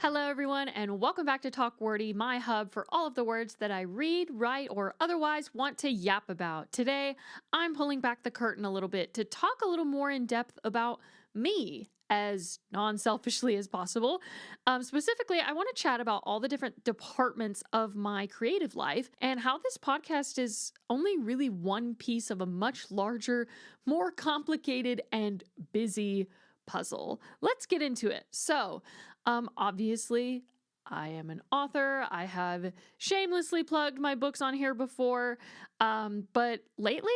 Hello, everyone, and welcome back to Talk Wordy, my hub for all of the words that I read, write, or otherwise want to yap about. Today, I'm pulling back the curtain a little bit to talk a little more in depth about me as non-selfishly as possible. Specifically, I want to chat about all the different departments of my creative life and how this podcast is only really one piece of a much larger, more complicated, and busy puzzle. Let's get into it. So, obviously, I am an author. I have shamelessly plugged my books on here before. But lately,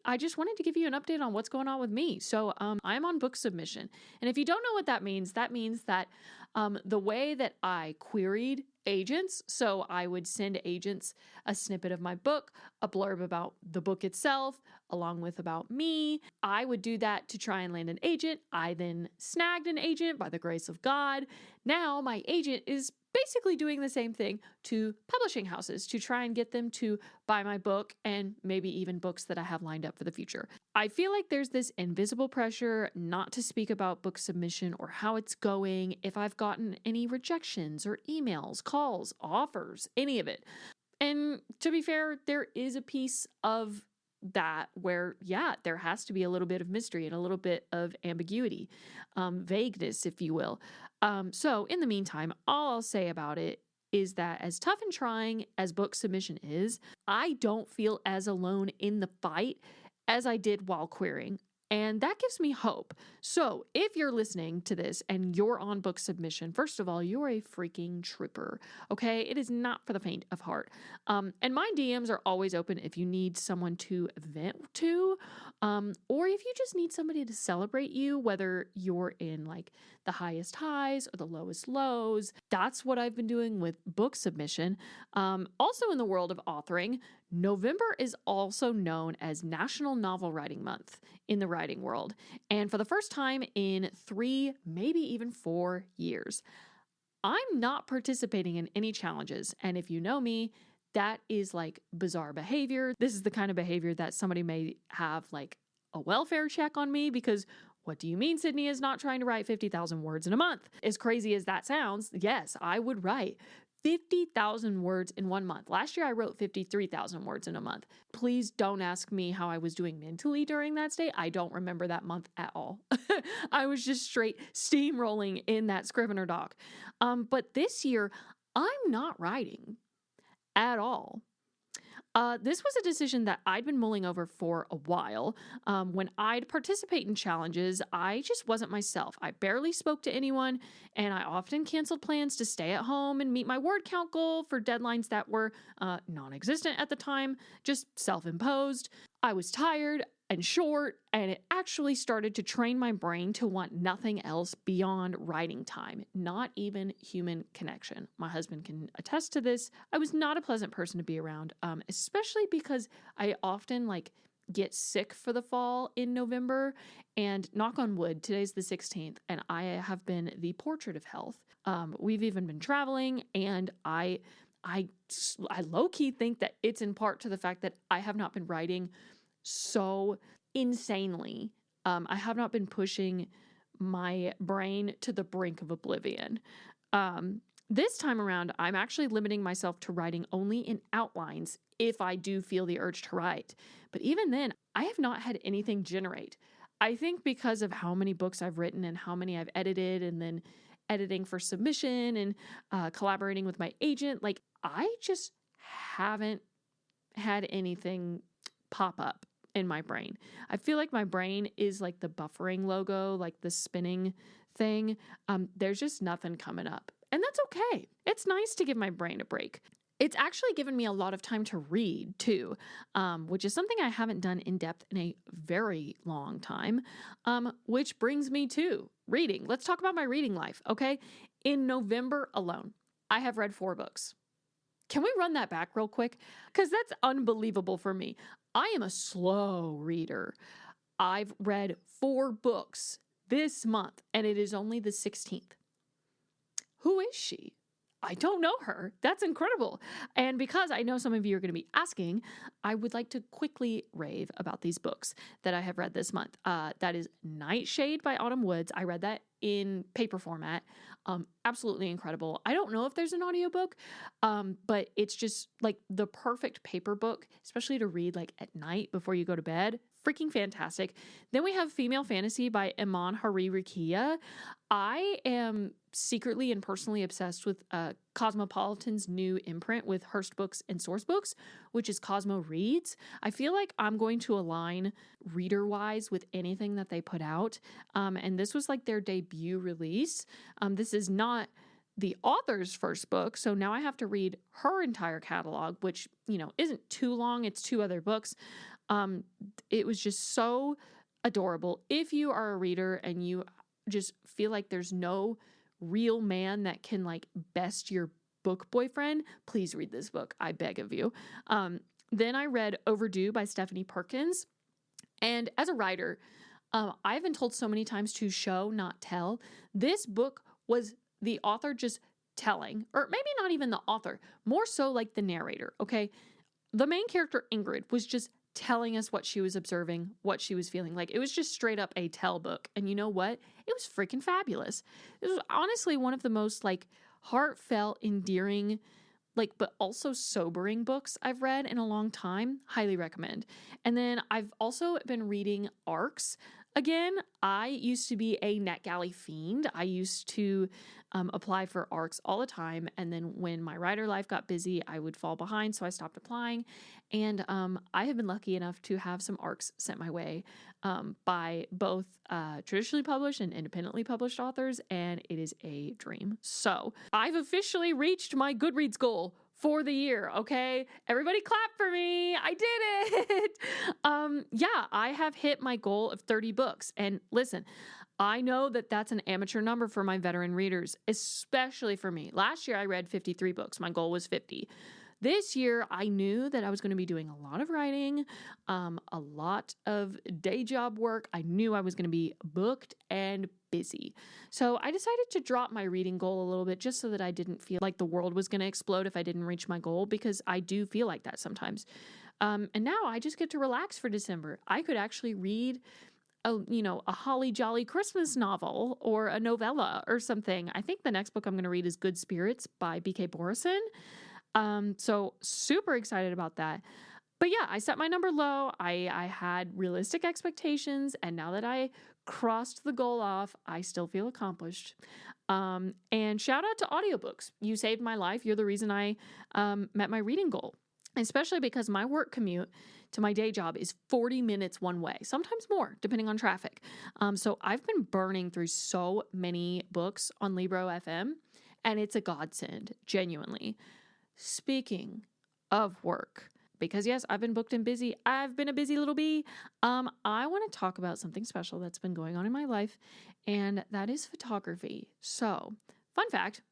I just wanted to give you an update on what's going on with me. So I'm on book submission. And if you don't know what that means that the way that I queried agents, so I would send agents a snippet of my book, a blurb about the book itself, along with about me. I would do that to try and land an agent. I then snagged an agent by the grace of God. Now my agent is basically doing the same thing to publishing houses to try and get them to buy my book and maybe even books that I have lined up for the future. I feel like there's this invisible pressure not to speak about book submission or how it's going, if I've gotten any rejections or emails, calls, offers, any of it. And to be fair, there is a piece of that where, there has to be a little bit of mystery and a little bit of ambiguity, vagueness, if you will. So in the meantime, all I'll say about it is that as tough and trying as book submission is, I don't feel as alone in the fight as I did while querying. And that gives me hope. So if you're listening to this and you're on book submission, first of all, you're a freaking trooper, okay? It is not for the faint of heart. And my DMs are always open if you need someone to vent to, or if you just need somebody to celebrate you, whether you're in like the highest highs or the lowest lows. That's what I've been doing with book submission. Also in the world of authoring, November is also known as National Novel Writing Month in the writing world. And for the first time in 3, maybe even 4 years, I'm not participating in any challenges. And if you know me, that is like bizarre behavior. This is the kind of behavior that somebody may have like a welfare check on me because what do you mean Sydney is not trying to write 50,000 words in a month? As crazy as that sounds, yes, I would write 50,000 words in 1 month. Last year, I wrote 53,000 words in a month. Please don't ask me how I was doing mentally during that state. I don't remember that month at all. I was just straight steamrolling in that Scrivener doc. But this year, I'm not writing at all. This was a decision that I'd been mulling over for a while. When I'd participate in challenges, I just wasn't myself. I barely spoke to anyone, and I often canceled plans to stay at home and meet my word count goal for deadlines that were non-existent at the time, just self-imposed. I was tired and short, and it actually started to train my brain to want nothing else beyond writing time, not even human connection. My husband can attest to this. I was not a pleasant person to be around, especially because I often get sick for the fall in November, and knock on wood, today's the 16th, and I have been the portrait of health. We've even been traveling, and I low-key think that it's in part to the fact that I have not been writing so insanely. I have not been pushing my brain to the brink of oblivion. This time around, I'm actually limiting myself to writing only in outlines if I do feel the urge to write. But even then, I have not had anything generate. I think because of how many books I've written and how many I've edited and then editing for submission and collaborating with my agent, I just haven't had anything pop up in my brain. I feel like my brain is like the buffering logo, like the spinning thing. There's just nothing coming up. And that's okay. It's nice to give my brain a break. It's actually given me a lot of time to read too, which is something I haven't done in depth in a very long time, which brings me to reading. Let's talk about my reading life, okay? In November alone, I have read 4 books. Can we run that back real quick? Because that's unbelievable for me. I am a slow reader. I've read 4 books this month, and it is only the 16th. Who is she? I don't know her. That's incredible. And because I know some of you are going to be asking, I would like to quickly rave about these books that I have read this month. That is Nightshade by Autumn Woods. I read that in paper format. Absolutely incredible. I don't know if there's an audiobook, but it's just like the perfect paper book, especially to read like at night before you go to bed. Freaking fantastic. Then we have Female Fantasy by Iman Hariri-Rakia. I am secretly and personally obsessed with Cosmopolitan's new imprint with Hearst Books and Source Books, which is Cosmo Reads. I feel like I'm going to align reader-wise with anything that they put out. And this was like their debut release. This is not the author's first book, so now I have to read her entire catalog, which, isn't too long. It's 2 other books. It was just so adorable. If you are a reader and you just feel like there's no real man that can like best your book boyfriend, please read this book. I beg of you. Then I read Overdue by Stephanie Perkins. And as a writer, I've been told so many times to show, not tell. This book was the author just telling, or maybe not even the author, more so like the narrator, okay? The main character, Ingrid, was just telling us what she was observing, what she was feeling. Like, it was just straight up a tell book. And you know what? It was freaking fabulous. It was honestly one of the most like heartfelt, endearing, like, but also sobering books I've read in a long time. Highly recommend. And then I've also been reading ARCs. Again, I used to be a NetGalley fiend. I used to apply for ARCs all the time. And then when my writer life got busy, I would fall behind. So I stopped applying. And I have been lucky enough to have some ARCs sent my way by both traditionally published and independently published authors. And it is a dream. So I've officially reached my Goodreads goal for the year, okay? Everybody clap for me. I did it. Yeah, I have hit my goal of 30 books. And listen, I know that that's an amateur number for my veteran readers, especially for me. Last year, I read 53 books. My goal was 50. This year, I knew that I was going to be doing a lot of writing, a lot of day job work. I knew I was going to be booked and busy. So I decided to drop my reading goal a little bit just so that I didn't feel like the world was going to explode if I didn't reach my goal, because I do feel like that sometimes. And now I just get to relax for December. I could actually read a holly jolly Christmas novel or a novella or something. I think the next book I'm going to read is Good Spirits by B.K. Borison. So super excited about that. But yeah, I set my number low. I had realistic expectations, and now that I crossed the goal off, I still feel accomplished. And shout out to audiobooks. You saved my life. You're the reason I met my reading goal, especially because my work commute to my day job is 40 minutes one way, sometimes more, depending on traffic. So I've been burning through so many books on Libro FM, and it's a godsend, genuinely. Speaking of work, because yes, I've been booked and busy. I've been a busy little bee. I want to talk about something special that's been going on in my life, and that is photography. So, fun fact,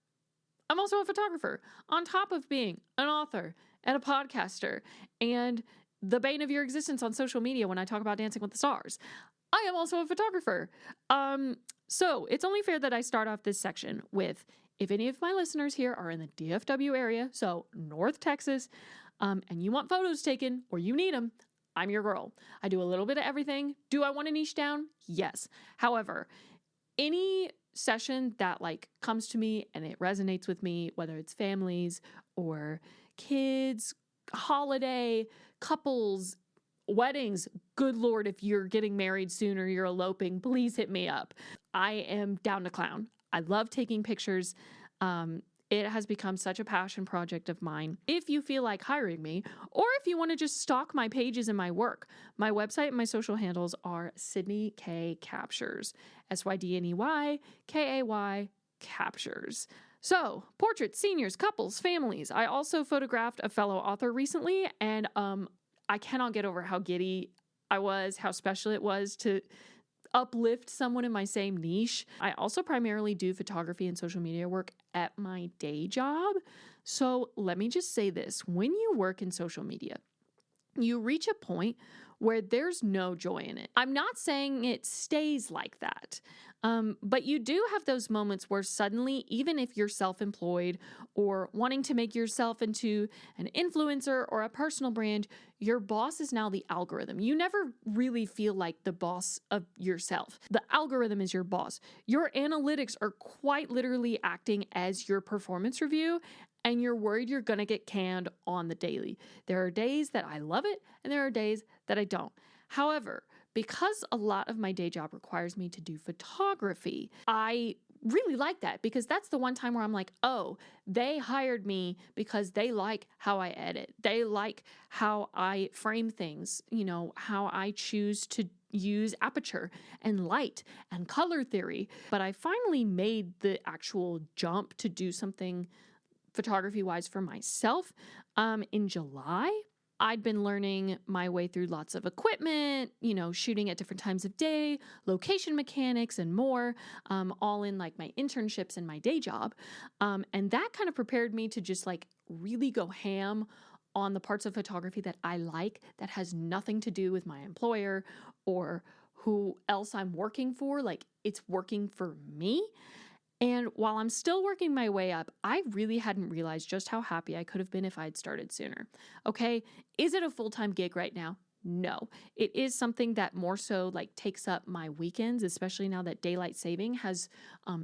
I'm also a photographer, on top of being an author and a podcaster and the bane of your existence on social media when I talk about Dancing with the Stars. I am also a photographer. So it's only fair that I start off this section with, if any of my listeners here are in the DFW area, so North Texas, and you want photos taken or you need them, I'm your girl. I do a little bit of everything. Do I want to niche down? Yes. However, any session that like comes to me and it resonates with me, whether it's families or kids, holiday, couples, weddings, good Lord, if you're getting married soon or you're eloping, please hit me up. I am down to clown. I love taking pictures. It has become such a passion project of mine. If you feel like hiring me, or if you want to just stalk my pages and my work, my website and my social handles are Sydney K Captures, SYDNEY Captures. So, portraits, seniors, couples, families. I also photographed a fellow author recently, and I cannot get over how giddy I was, how special it was to uplift someone in my same niche. I also primarily do photography and social media work at my day job. So let me just say this. When you work in social media, you reach a point where there's no joy in it. I'm not saying it stays like that. But you do have those moments where suddenly, even if you're self-employed or wanting to make yourself into an influencer or a personal brand, your boss is now the algorithm. You never really feel like the boss of yourself. The algorithm is your boss. Your analytics are quite literally acting as your performance review, and you're worried you're going to get canned on the daily. There are days that I love it, and there are days that I don't. However, because a lot of my day job requires me to do photography, I really like that because that's the one time where I'm like, oh, they hired me because they like how I edit. They like how I frame things, how I choose to use aperture and light and color theory. But I finally made the actual jump to do something photography-wise for myself in July. I'd been learning my way through lots of equipment, shooting at different times of day, location mechanics, and more, all in like my internships and my day job. And that kind of prepared me to just like really go ham on the parts of photography that I like that has nothing to do with my employer or who else I'm working for. Like it's working for me. And while I'm still working my way up, I really hadn't realized just how happy I could have been if I'd started sooner. Okay, is it a full-time gig right now? No, it is something that more so like takes up my weekends, especially now that daylight saving has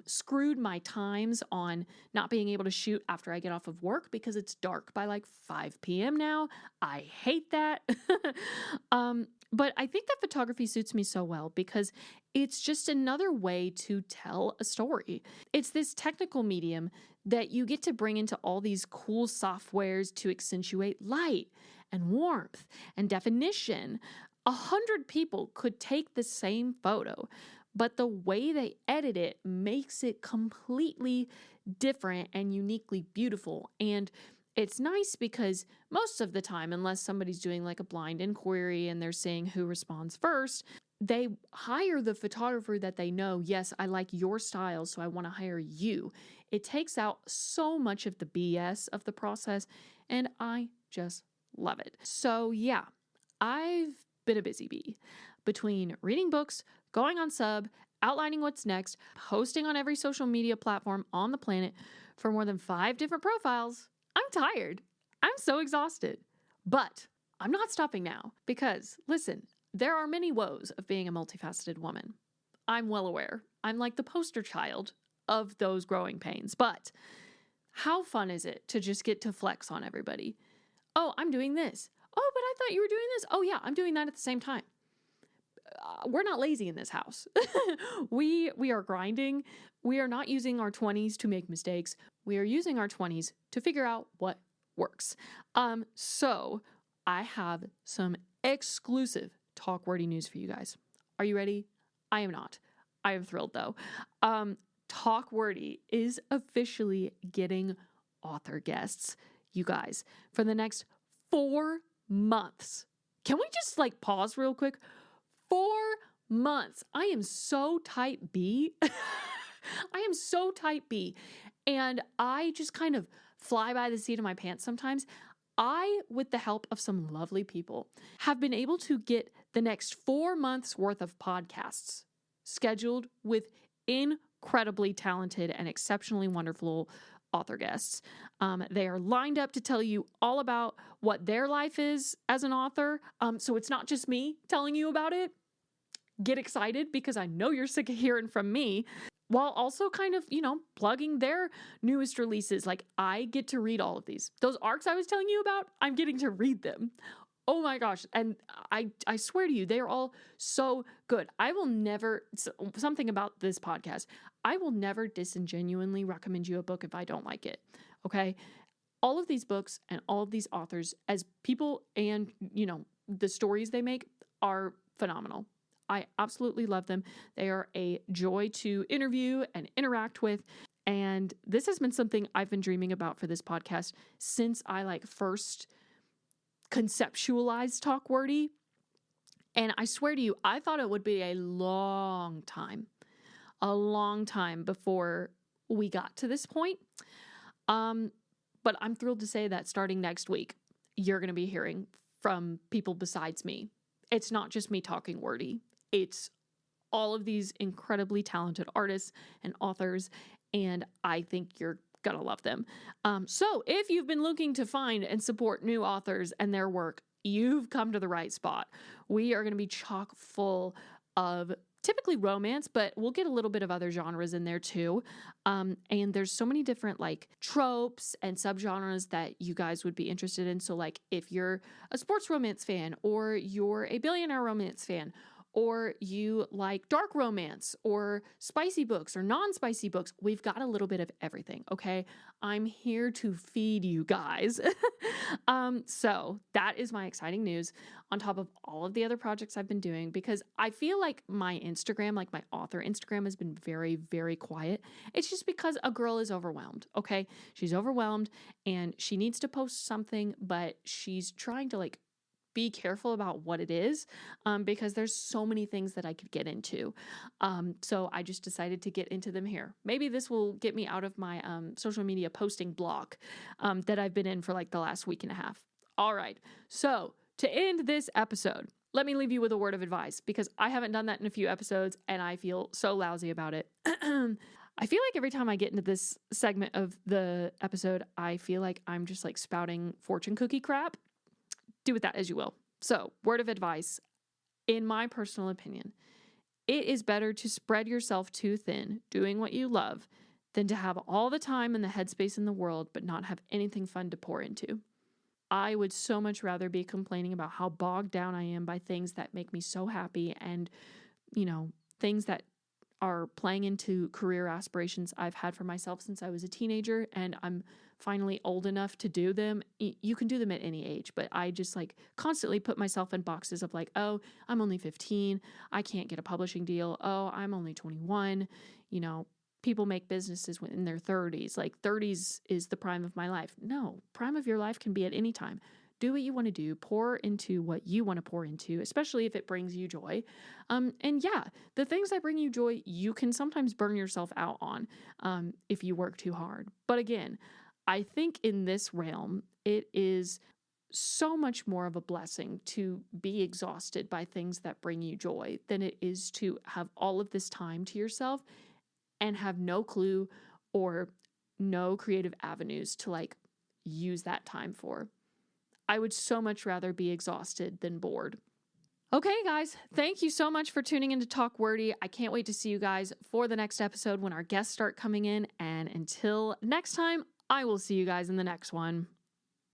screwed my times on not being able to shoot after I get off of work because it's dark by like 5 p.m. now. I hate that. But I think that photography suits me so well because it's just another way to tell a story. It's this technical medium that you get to bring into all these cool softwares to accentuate light and warmth and definition. 100 people could take the same photo, but the way they edit it makes it completely different and uniquely beautiful. And it's nice because most of the time, unless somebody's doing like a blind inquiry and they're seeing who responds first, they hire the photographer that they know, yes, I like your style, so I want to hire you. It takes out so much of the BS of the process, and I just love it. So yeah, I've been a busy bee between reading books, going on sub, outlining what's next, posting on every social media platform on the planet for more than 5 different profiles. I'm tired. I'm so exhausted. But I'm not stopping now because, listen, there are many woes of being a multifaceted woman. I'm well aware. I'm like the poster child of those growing pains. But how fun is it to just get to flex on everybody? Oh, I'm doing this. Oh, but I thought you were doing this. Oh, yeah, I'm doing that at the same time. We're not lazy in this house. We are grinding. We are not using our 20s to make mistakes. We are using our 20s to figure out what works. So I have some exclusive Talk Wordy news for you guys. Are you ready? I am not. I am thrilled though. Talk Wordy is officially getting author guests, you guys, for the next 4 months. Can we just like pause real quick? 4 months. I am so type B. I am so type B. And I just kind of fly by the seat of my pants sometimes. I, with the help of some lovely people, have been able to get the next 4 months worth of podcasts scheduled with incredibly talented and exceptionally wonderful author guests. They are lined up to tell you all about what their life is as an author. So it's not just me telling you about it. Get excited because I know you're sick of hearing from me, while also kind of, plugging their newest releases. Like I get to read all of these. Those arcs I was telling you about, I'm getting to read them. Oh my gosh. And I swear to you, they are all so good. I will never, something about this podcast, I will never disingenuously recommend you a book if I don't like it. Okay. All of these books and all of these authors as people and, the stories they make are phenomenal. I absolutely love them. They are a joy to interview and interact with. And this has been something I've been dreaming about for this podcast since I first conceptualized Talk Wordy. And I swear to you, I thought it would be a long time before we got to this point. But I'm thrilled to say that starting next week, you're going to be hearing from people besides me it's not just me talking wordy. It's all of these incredibly talented artists and authors, and I think you're gonna love them. So if you've been looking to find and support new authors and their work, you've come to the right spot. We are going to be chock full of typically romance, but we'll get a little bit of other genres in there too. And there's so many different like tropes and subgenres that you guys would be interested in. So like if you're a sports romance fan, or you're a billionaire romance fan, or you like dark romance or spicy books or non-spicy books, we've got a little bit of everything, okay? I'm here to feed you guys. So that is my exciting news on top of all of the other projects I've been doing, because I feel like my Instagram, like my author Instagram, has been very, very quiet. It's just because a girl is overwhelmed, okay? She's overwhelmed and she needs to post something, but she's trying to like be careful about what it is, because there's so many things that I could get into. So I just decided to get into them here. Maybe this will get me out of my social media posting block that I've been in for like the last week and a half. All right. So to end this episode, let me leave you with a word of advice, because I haven't done that in a few episodes and I feel so lousy about it. I feel like every time I get into this segment of the episode, I feel like I'm just like spouting fortune cookie crap. Do with that as you will. So, word of advice, in my personal opinion, it is better to spread yourself too thin doing what you love than to have all the time and the headspace in the world but not have anything fun to pour into. I would so much rather be complaining about how bogged down I am by things that make me so happy and, things that are playing into career aspirations I've had for myself since I was a teenager, and I'm finally old enough to do them. You can do them at any age, but I just like constantly put myself in boxes of like, oh, I'm only 15. I can't get a publishing deal. Oh, I'm only 21. People make businesses in their 30s. Like 30s is the prime of my life. No, prime of your life can be at any time. Do what you want to do, pour into what you want to pour into, especially if it brings you joy. And yeah, the things that bring you joy, you can sometimes burn yourself out on if you work too hard. But again, I think in this realm, it is so much more of a blessing to be exhausted by things that bring you joy than it is to have all of this time to yourself and have no clue or no creative avenues to like use that time for. I would so much rather be exhausted than bored. Okay, guys, thank you so much for tuning in to Talk Wordy. I can't wait to see you guys for the next episode when our guests start coming in. And until next time, I will see you guys in the next one.